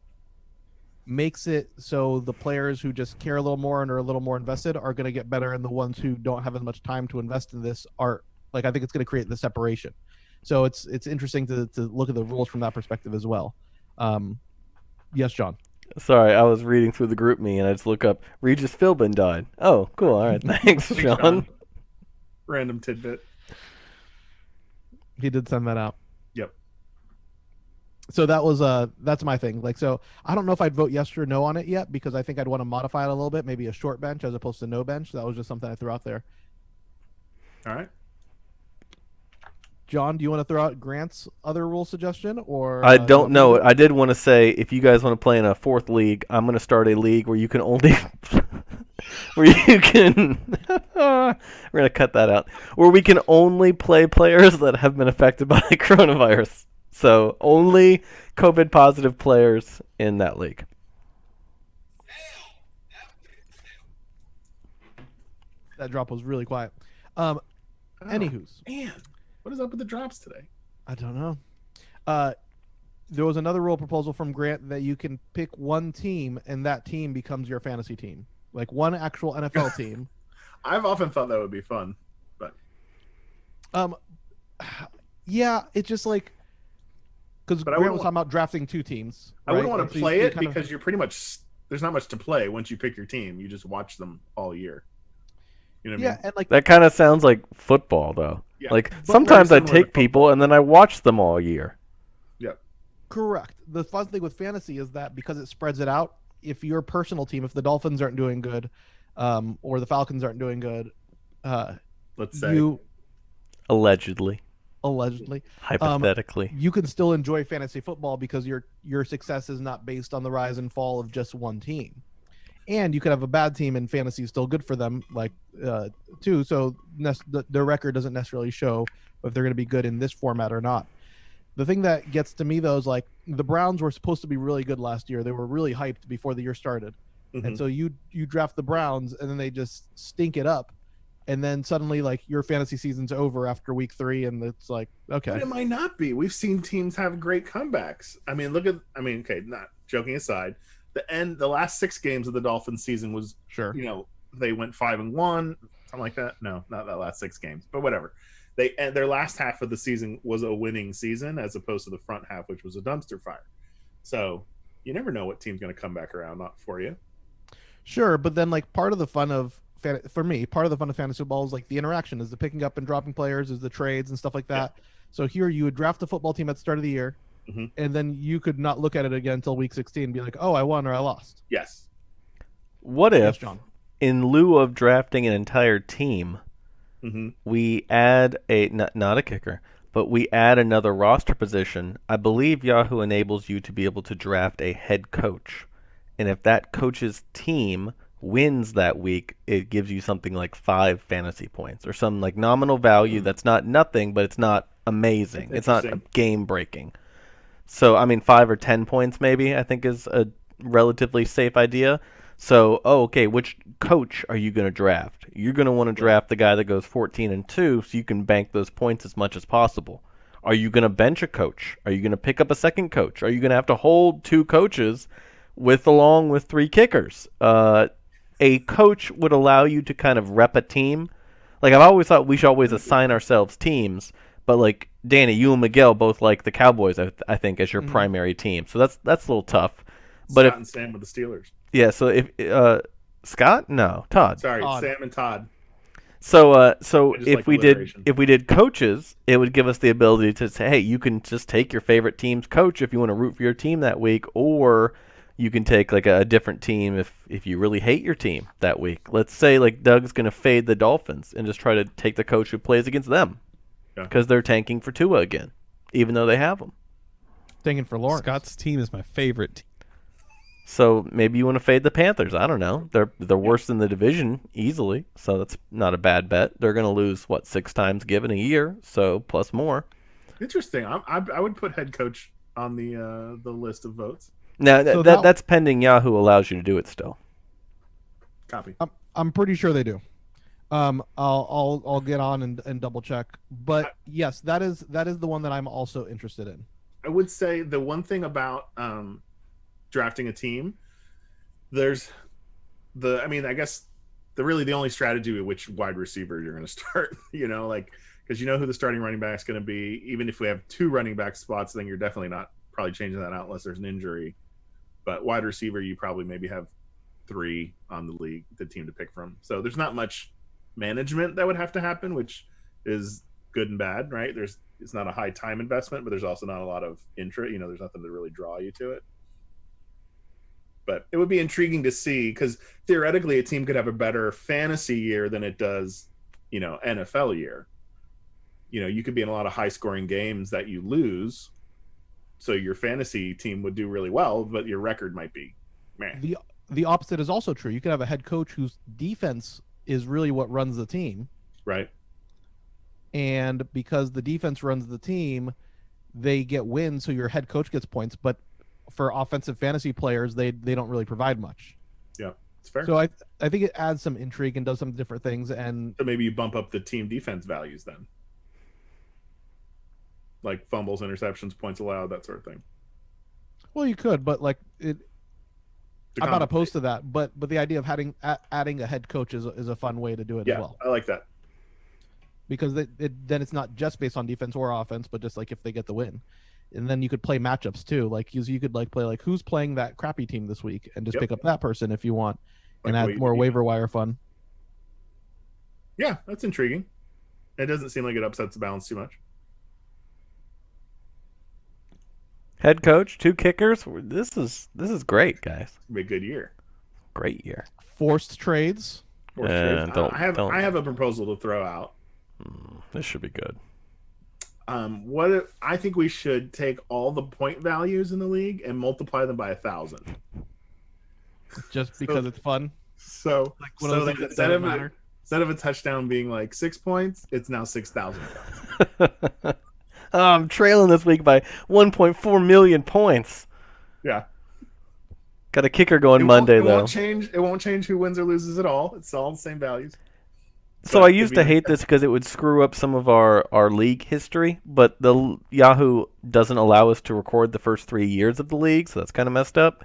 makes it so the players who just care a little more and are a little more invested are going to get better, and the ones who don't have as much time to invest in this are like, I think it's going to create the separation. So it's interesting to look at the rules from that perspective as well. Yes, John. Sorry, I was reading through the group me and I just look up Regis Philbin died. Oh, cool. All right, thanks, Sean. Random tidbit. He did send that out. Yep. So that was that's my thing. Like, so I don't know if I'd vote yes or no on it yet because I think I'd want to modify it a little bit, maybe a short bench as opposed to no bench. That was just something I threw out there. All right. John, do you want to throw out Grant's other rule suggestion, or I don't know. I did want to say, if you guys want to play in a 4th league, I'm going to start a league where you can only where you can we're going to cut that out. Where we can only play players that have been affected by the coronavirus. So only COVID positive players in that league. That drop was really quiet. Anywho's. Man, what is up with the drops today? I don't know. There was another rule proposal from Grant that you can pick one team and that team becomes your fantasy team. Like one actual NFL team. I've often thought that would be fun, but yeah, it's just like, because Grant was talking about drafting 2 teams. I wouldn't right? want Like, to so play you it kind of- because you're pretty much, there's not much to play once you pick your team. You just watch them all year. You know what I mean? and like That kind of sounds like football, though. Yeah. Like But sometimes I very similar to take people and then I watch them all year. Yep. correct. The fun thing with fantasy is that because it spreads it out, if your personal team, if the Dolphins aren't doing good, or the Falcons aren't doing good, Let's say. you Allegedly. Hypothetically. you can still enjoy fantasy football because your success is not based on the rise and fall of just one team. And you could have a bad team and fantasy is still good for them, like too. So their record doesn't necessarily show if they're going to be good in this format or not. The thing that gets to me though is like the Browns were supposed to be really good last year. They were really hyped before the year started, and so you draft the Browns and then they just stink it up, and then suddenly like your fantasy season's over after week 3, and it's like, okay. But it might not be. We've seen teams have great comebacks. I mean, okay, not joking aside, the last 6 games of the Dolphins season was, Sure. They went 5-1, something like that. No, not that last 6 games, but whatever. Their last half of the season was a winning season as opposed to the front half, which was a dumpster fire. So you never know what team's going to come back around not for you. Sure, but then like part of the fun of fantasy football is like the interaction, is the picking up and dropping players, is the trades and stuff like that. Yeah. So here you would draft a football team at the start of the year, and then you could not look at it again until week 16 and be like, oh, I won or I lost. Yes. What Yes, if, John? in lieu of drafting an entire team, we add not a kicker, but we add another roster position, I believe Yahoo enables you to be able to draft a head coach. And if that coach's team wins that week, it gives you something like 5 fantasy points or some like nominal value that's not nothing, but it's not amazing. It's not game breaking. So, I mean, 5 or 10 points maybe, I think is a relatively safe idea. So, okay, which coach are you going to draft? You're going to want to draft the guy that goes 14-2 so you can bank those points as much as possible. Are you going to bench a coach? Are you going to pick up a second coach? Are you going to have to hold 2 coaches along with 3 kickers? A coach would allow you to kind of rep a team. Like, I've always thought we should always assign ourselves teams, but like Danny, you and Miguel both like the Cowboys, I think, as your primary team. So that's a little tough. But Scott and Sam with the Steelers. Yeah, so if Scott? No, Todd. Sorry, Sam and Todd. So if we did coaches, it would give us the ability to say, hey, you can just take your favorite team's coach if you want to root for your team that week, or you can take like a different team if you really hate your team that week. Let's say like Doug's going to fade the Dolphins and just try to take the coach who plays against them because they're tanking for Tua again, even though they have him. Tanking for Lawrence. Scott's team is my favorite team. So maybe you want to fade the Panthers. I don't know. They're worse in the division easily, so that's not a bad bet. They're going to lose 6 times given a year, so plus more. Interesting. I would put head coach on the list of votes. Now that's pending Yahoo allows you to do it still. Copy. I'm pretty sure they do. I'll get on and double check. But yes, that is the one that I'm also interested in. I would say the one thing about drafting a team, there's I guess the only strategy with which wide receiver you're going to start, because you know who the starting running back is going to be. Even if we have 2 running back spots, then you're definitely not probably changing that out unless there's an injury. But wide receiver, you probably maybe have 3 on the team to pick from. So there's not much management that would have to happen, which is good and bad, right? It's not a high time investment, but there's also not a lot of interest. There's nothing to really draw you to it. But it would be intriguing to see, because theoretically a team could have a better fantasy year than it does, NFL year. You could be in a lot of high scoring games that you lose. So your fantasy team would do really well, but your record might be meh. The opposite is also true. You could have a head coach whose defense is really what runs the team. Right. And because the defense runs the team, they get wins, so your head coach gets points, but for offensive fantasy players, they don't really provide much. Yeah, it's fair. So I think it adds some intrigue and does some different things. And so maybe you bump up the team defense values then. Like fumbles, interceptions, points allowed, that sort of thing. Well, you could, but I'm not opposed to that. But the idea of adding a head coach is a fun way to do it as well. I like that. Because then it's not just based on defense or offense, but just like if they get the win. And then you could play matchups too. Like you could play who's playing that crappy team this week and just pick up that person if you want and add more waiver wire fun. Yeah, that's intriguing. It doesn't seem like it upsets the balance too much. Head coach, 2 kickers. This is great, guys. It'll be a good year. Great year. Forced trades. I have a proposal to throw out. This should be good. I think we should take all the point values in the league and multiply them by 1,000. Just because it's fun. So instead of a touchdown being 6 points, it's now 6,000. I'm trailing this week by 1.4 million points. Yeah. Got a kicker going Monday, though. It won't change who wins or loses at all. It's all the same values. So I used to hate this because it would screw up some of our league history, but the Yahoo doesn't allow us to record the first 3 years of the league, so that's kind of messed up.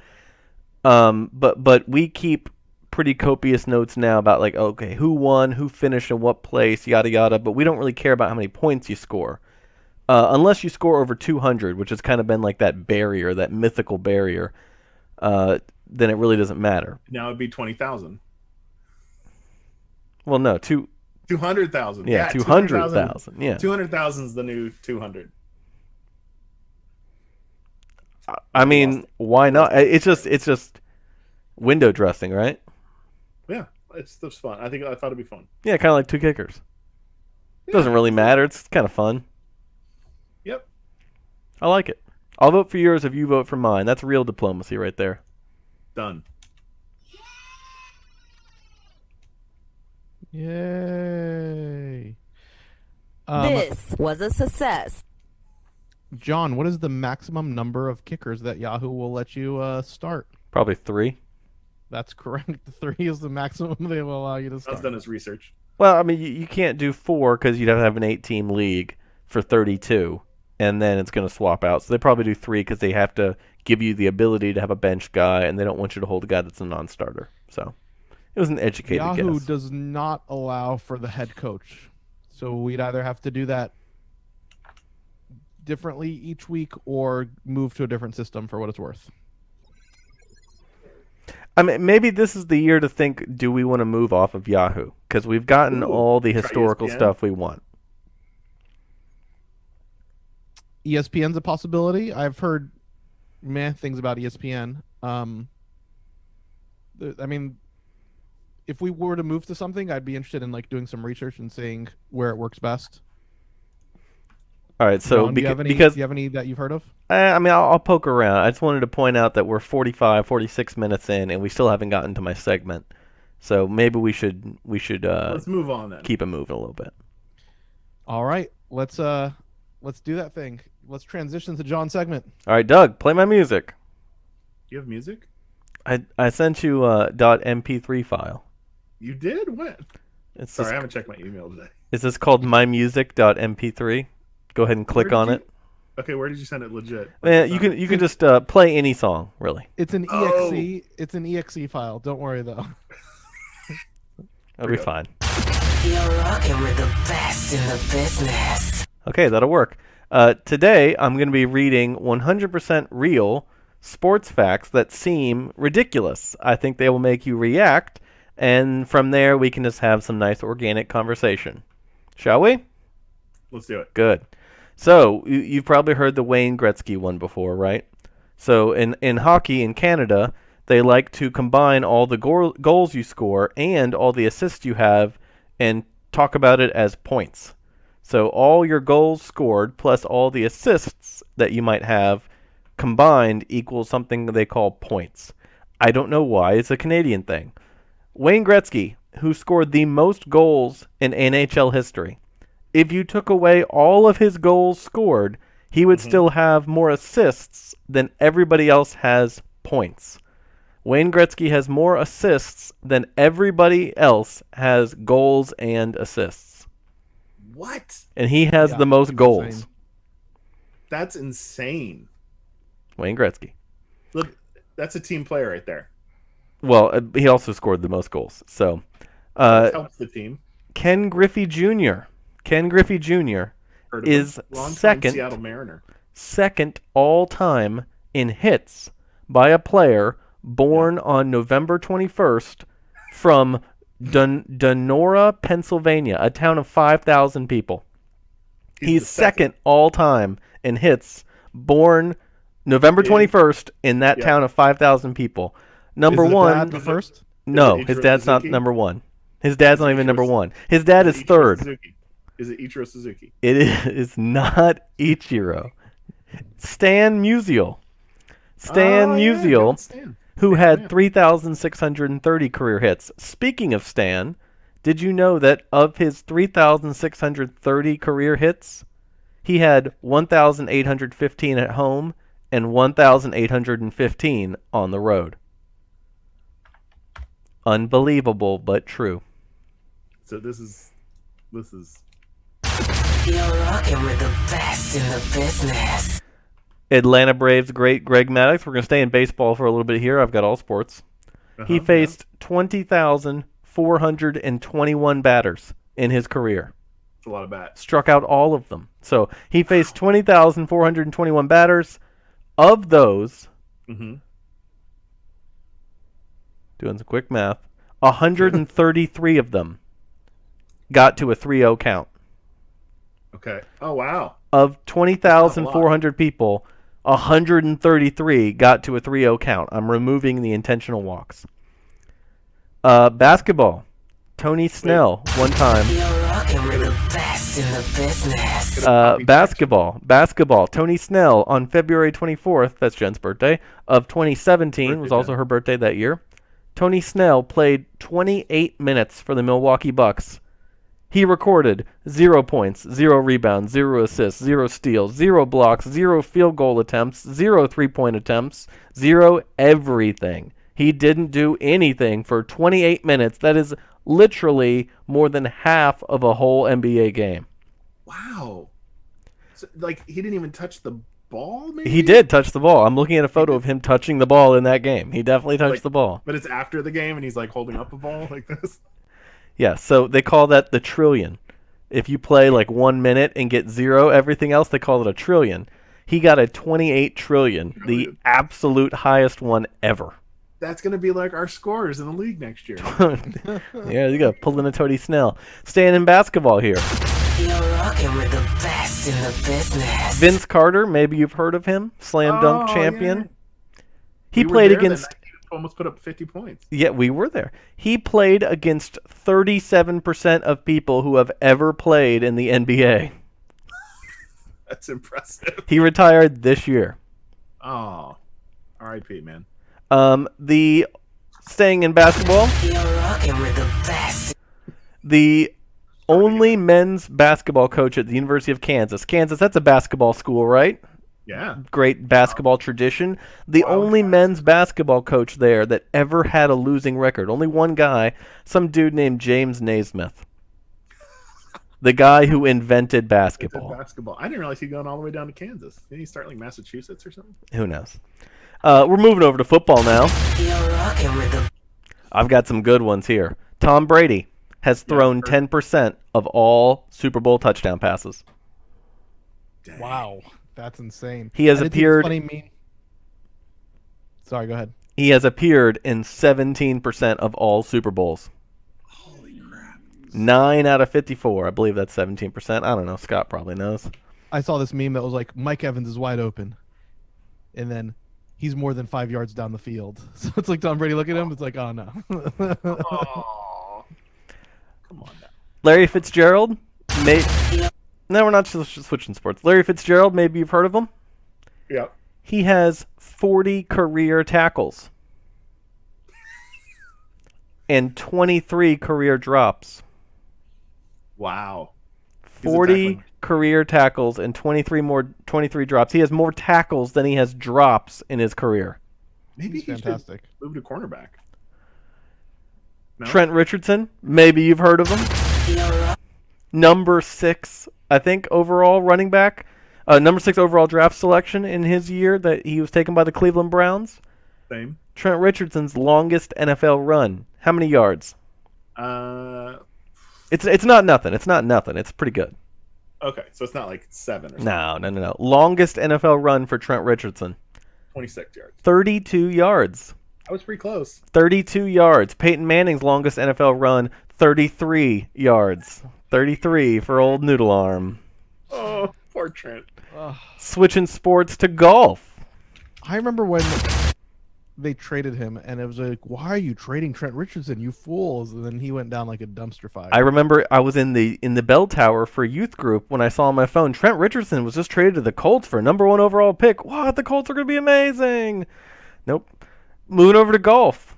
But we keep pretty copious notes now about okay, who won, who finished in what place, yada yada, but we don't really care about how many points you score. Unless you score over 200, which has kind of been that barrier, that mythical barrier, then it really doesn't matter. Now it'd be 20,000. Well, no, 200,000. Yeah, 200,000. Yeah, 200,000 is the new 200. I mean, why not? It's just window dressing, right? Yeah, it's fun. I thought it'd be fun. Yeah, kind of like 2 kickers. It doesn't really matter. It's kind of fun. I like it. I'll vote for yours if you vote for mine. That's real diplomacy right there. Done. Yay. This was a success. John, what is the maximum number of kickers that Yahoo will let you start? Probably 3. That's correct. 3 is the maximum they will allow you to start. That's done his research. Well, I mean, you can't do 4 because you'd have to have an 8-team league for 32, and then it's going to swap out. So they probably do 3 because they have to give you the ability to have a bench guy, and they don't want you to hold a guy that's a non-starter. So it was an educated Yahoo guess. does not allow for the head coach. So we'd either have to do that differently each week or move to a different system for what it's worth. I mean, maybe this is the year to think, do we want to move off of Yahoo? Because we've gotten all the historical ESPN. stuff we want. ESPN's a possibility. I've heard things about ESPN. I mean, if we were to move to something, I'd be interested in like doing some research and seeing where it works best. All right, so John, do you have any that you've heard of? I mean, I'll poke around. I just wanted to point out that we're 45, 46 minutes in, and we still haven't gotten to my segment. So maybe we should Let's move on then. keep it moving a little bit. All right, let's do that thing. Let's transition to John's segment. All right, Doug, play my music. Do you have music? I sent you a .mp3 file. You did? When? It's Sorry, this, I haven't checked my email today. is this called mymusic.mp3? Go ahead and click Where on did it. Okay, where did you send it? Legit. You can just play any song, really. It's an Oh. exe. It's an exe file. Don't worry though. That'll be fine. You're rocking with the best in the business. Okay, that'll work. Today, I'm going to be reading 100% real sports facts that seem ridiculous. I think they will make you react, and from there, we can just have some nice organic conversation. Shall we? Let's do it. Good. So, you've probably heard the Wayne Gretzky one before, right? So, in hockey in Canada, they like to combine all the goals you score and all the assists you have and talk about it as points. So all your goals scored plus all the assists that you might have combined equals something they call points. I don't know why. It's a Canadian thing. Wayne Gretzky, who scored the most goals in NHL history, if you took away all of his goals scored, he would still have more assists than everybody else has points. Wayne Gretzky has more assists than everybody else has goals and assists. What? And he has the most goals. insane. That's insane. Wayne Gretzky. Look, that's a team player right there. Well, he also scored the most goals. So, That helps the team. Ken Griffey Jr. Heard of is him. Longtime second Seattle Mariner. second all time in hits by a player born on November 21st from Donora, Pennsylvania, a town of 5,000 people. He's the second all time in hits, born November 21st in that town of 5,000 people. Number Is his one, dad the first? no, Is it his Ichiro dad's not Suzuki? number one. His dad's not even number Ichiro- one. His dad is Ichiro third. Suzuki. Is it Ichiro Suzuki? It is not Ichiro. Stan Musial. Stan Oh, yeah, Musial, good Stan. who Stan, had yeah. 3,630 career hits. Speaking of Stan, did you know that of his 3,630 career hits, he had 1,815 at home and 1,815 on the road? Unbelievable, but true. So this is You're rocking with the best in the business. Atlanta Braves great Greg Maddux. We're going to stay in baseball for a little bit here. I've got all sports. He faced 20,421 batters in his career. It's a lot of bats. Struck out all of them. So he faced 20,421 batters. Of those, Mm-hmm. doing some quick math, 133 of them got to a 3-0 count. Okay. Oh wow. Of 20,400 people, 133 got to a 3-0 count. I'm removing the intentional walks. Basketball. Tony Snell, one time. You're rocking with the best best in the business. Basketball. Tony Snell on February 24th, that's Jen's birthday, of 2017, was also her birthday that year. Tony Snell played 28 minutes for the Milwaukee Bucks. He recorded 0 points, 0 rebounds, 0 assists, 0 steals, 0 blocks, 0 field goal attempts, 0 3-point attempts, 0 everything. He didn't do anything for 28 minutes. That is literally more than half of a whole NBA game. Wow. So, like, he didn't even touch the ball, maybe? He did touch the ball. I'm looking at a photo of him touching the ball in that game. He definitely touched the ball. But it's after the game, and he's, like, holding up a ball like this? Yeah, so they call that the trillion. If you play, like, 1 minute and get 0, everything else, they call it a trillion. He got a 28 trillion, the absolute highest one ever. That's going to be like our scores in the league next year. Yeah, you got pulling a Tony Snell. Staying in basketball here. You're rocking with the best in the business. Vince Carter, maybe you've heard of him, slam dunk champion. Yeah. He played against. Almost put up 50 points. Yeah, we were there. He played against 37% of people who have ever played in the NBA. That's impressive. He retired this year. Oh, R.I.P. man. The staying in basketball. You're rocking with the best. The only men's basketball coach at the University of Kansas. Kansas, that's a basketball school, right? Yeah. Great basketball tradition. The only men's basketball coach there that ever had a losing record. Only one guy, some dude named James Naismith. The guy who invented basketball. I didn't realize he'd gone all the way down to Kansas. Didn't he start like Massachusetts or something? Who knows? We're moving over to football now. You're rocking with the... I've got some good ones here. Tom Brady has thrown 10% of all Super Bowl touchdown passes. Dang. Wow. That's insane. He has appeared. Sorry, go ahead. He has appeared in 17% of all Super Bowls. Holy crap. 9 out of 54. I believe that's 17%. I don't know. Scott probably knows. I saw this meme that was like, Mike Evans is wide open. And then he's more than 5 yards down the field. So it's like Tom Brady, look at him. It's like, oh, no. Oh. Come on now. Larry Fitzgerald. No, we're not switching sports. Larry Fitzgerald, maybe you've heard of him. Yep. He has 40 career tackles and 23 career drops. Wow. 40 career tackles and 23 drops. He has more tackles than he has drops in his career. Maybe he's fantastic. Move to cornerback. No? Trent Richardson, maybe you've heard of him. Number 6, I think, overall running back. Number 6 overall draft selection in his year that he was taken by the Cleveland Browns. Same. Trent Richardson's longest NFL run. How many yards? It's not nothing. It's not nothing. It's pretty good. Okay, so it's not like 7 or something. No. Longest NFL run for Trent Richardson. 26 yards. 32 yards. I was pretty close. 32 yards. Peyton Manning's longest NFL run, 33 yards. 33 for old Noodle Arm. Oh, poor Trent. Switching sports to golf. I remember when they traded him, and it was like, why are you trading Trent Richardson, you fools? And then he went down like a dumpster fire. I remember I was in the bell tower for youth group when I saw on my phone, Trent Richardson was just traded to the Colts for a number 1 overall pick. What? The Colts are going to be amazing. Nope. Moving over to golf.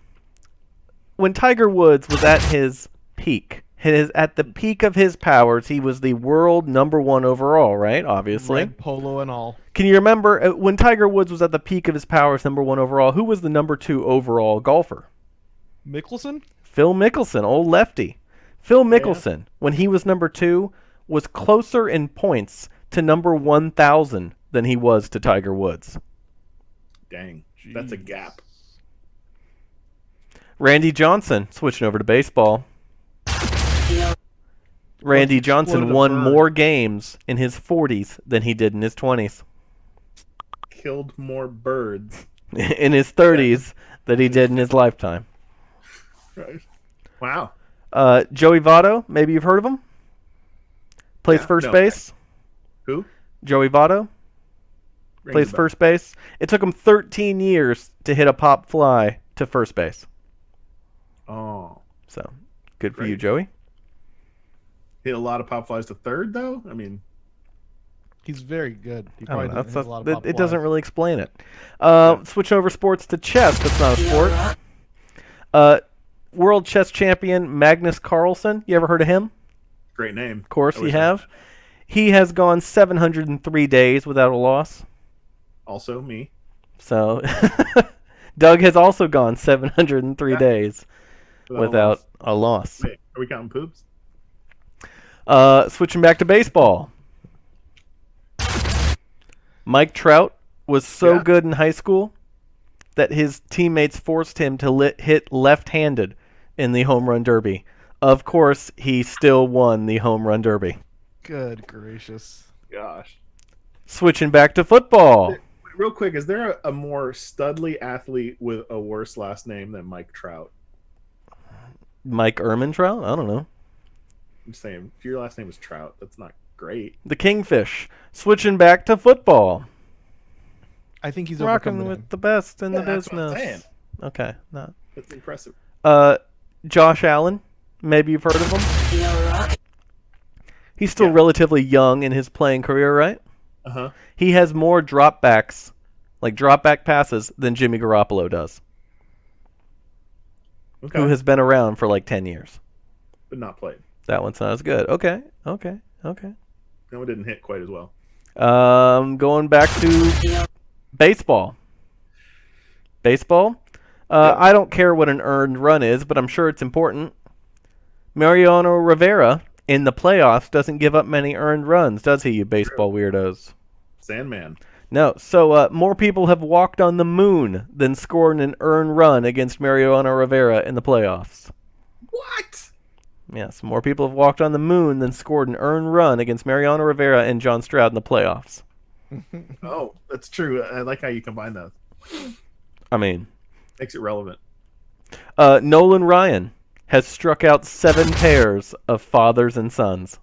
When Tiger Woods was at his peak, at the peak of his powers, he was the world number 1 overall, right? Obviously. Red polo and all. Can you remember when Tiger Woods was at the peak of his powers, number 1 overall, who was the number 2 overall golfer? Mickelson? Phil Mickelson, old lefty. Phil Mickelson, when he was number 2, was closer in points to number 1,000 than he was to Tiger Woods. Dang. That's a gap. Randy Johnson, switching over to baseball. Randy Johnson won more games in his 40s than he did in his 20s. Killed more birds. In his 30s than he did in his lifetime. Right. Wow. Joey Votto, maybe you've heard of him? Plays first base. Who? Joey Votto. Plays first base. It took him 13 years to hit a pop fly to first base. Oh. So, good for you, Joey. hit a lot of pop flies to third, though. I mean, He's very good. He I don't probably know. didn't hit a lot of pop It doesn't flies. really explain it. Switching over sports to chess. That's not a sport. World chess champion Magnus Carlsen. You ever heard of him? great name. Of course I you wish I have. had. He has gone 703 days without a loss. Also me. So Doug has also gone 703 days without a loss. Wait, are we counting poops? Switching back to baseball. Mike Trout was so good in high school that his teammates forced him to hit left-handed in the home run derby. Of course, he still won the home run derby. Good gracious. Gosh. Switching back to football. Real quick, is there a more studly athlete with a worse last name than Mike Trout? Mike Trout? I don't know. I'm just saying, if your last name is Trout, that's not great. The Kingfish. Switching back to football. I think he's rocking overcome with the best in the that's what I'm business. saying. Okay, no. That's impressive. Josh Allen. Maybe you've heard of him. He's still relatively young in his playing career, right? Uh-huh. He has more dropbacks, like dropback passes, than Jimmy Garoppolo does, who has been around for like 10 years. But not played. That one's not as good. Okay. No, it didn't hit quite as well. Going back to baseball. I don't care what an earned run is, but I'm sure it's important. Mariano Rivera in the playoffs doesn't give up many earned runs, does he, you baseball weirdos? Sandman. No. So more people have walked on the moon than scored an earned run against Mariano Rivera in the playoffs. What? Yes, more people have walked on the moon than scored an earned run against Mariano Rivera and John Stroud in the playoffs. Oh, that's true. I like how you combine those. I mean, makes it relevant. Nolan Ryan has struck out 7 pairs of fathers and sons.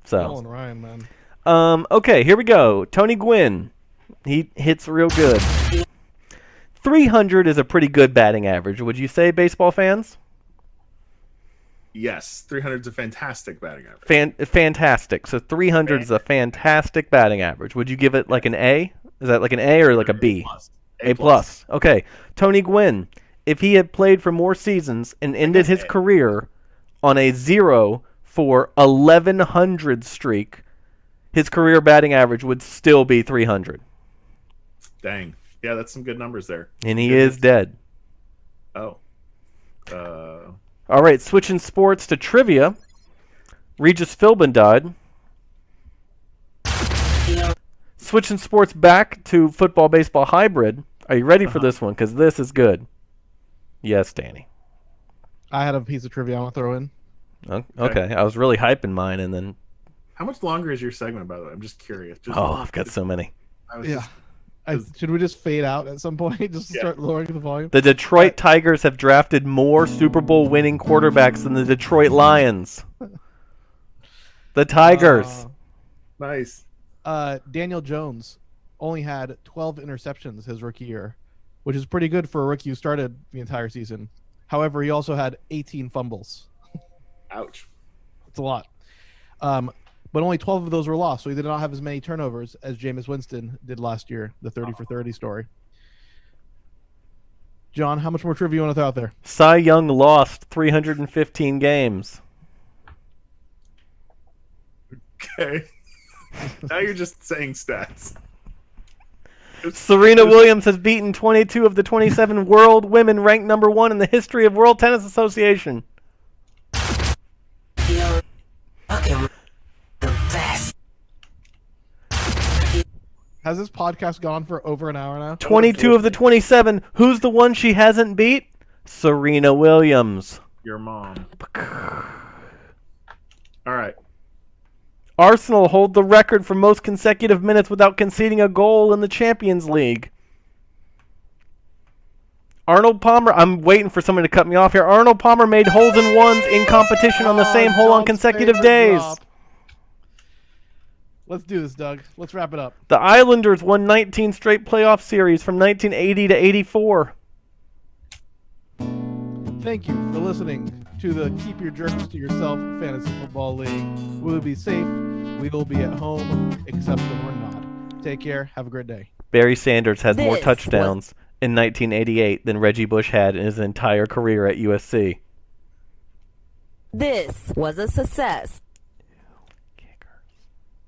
So, Nolan Ryan, man. Okay, here we go. Tony Gwynn. He hits real good. 300 is a pretty good batting average, would you say, baseball fans? Yes, 300 is a fantastic batting average. Fantastic. So 300 is a fantastic batting average. Would you give it like an A? Is that like an A or like a B? A plus. Okay. Tony Gwynn, if he had played for more seasons and ended his career on a 0 for 1100 streak, his career batting average would still be 300. Dang. Yeah, that's some good numbers there. And he is dead. Oh. All right, switching sports to trivia. Regis Philbin died. Switching sports back to football-baseball hybrid. Are you ready for this one? Because this is good. Yes, Danny. I had a piece of trivia I want to throw in. Okay, I was really hyping mine, and then... How much longer is your segment, by the way? I'm just curious. I've got so many. Should we just fade out at some point? Just start lowering the volume? The Detroit Tigers have drafted more Super Bowl winning quarterbacks than the Detroit Lions. The Tigers. Nice. Daniel Jones only had 12 interceptions his rookie year, which is pretty good for a rookie who started the entire season. However, he also had 18 fumbles. Ouch. It's a lot. But only 12 of those were lost, so he did not have as many turnovers as Jameis Winston did last year, the 30 for 30 story. John, how much more trivia you want to throw out there? Cy Young lost 315 games. Okay. Now you're just saying stats. Serena Williams has beaten 22 of the 27 world women ranked number 1 in the history of World Tennis Association. Has this podcast gone for over an hour now? 22 of the 27. Who's the one she hasn't beat? Serena Williams. Your mom. All right. Arsenal hold the record for most consecutive minutes without conceding a goal in the Champions League. Arnold Palmer, I'm waiting for someone to cut me off here. Arnold Palmer made holes in ones in competition on the same hole on consecutive days. Let's do this, Doug. Let's wrap it up. The Islanders won 19 straight playoff series from 1980 to 84. Thank you for listening to the Keep Your Jerks to Yourself Fantasy Football League. We will be safe. We will be at home, except when we're not. Take care. Have a great day. Barry Sanders has more This touchdowns in 1988 than Reggie Bush had in his entire career at USC. This was a success.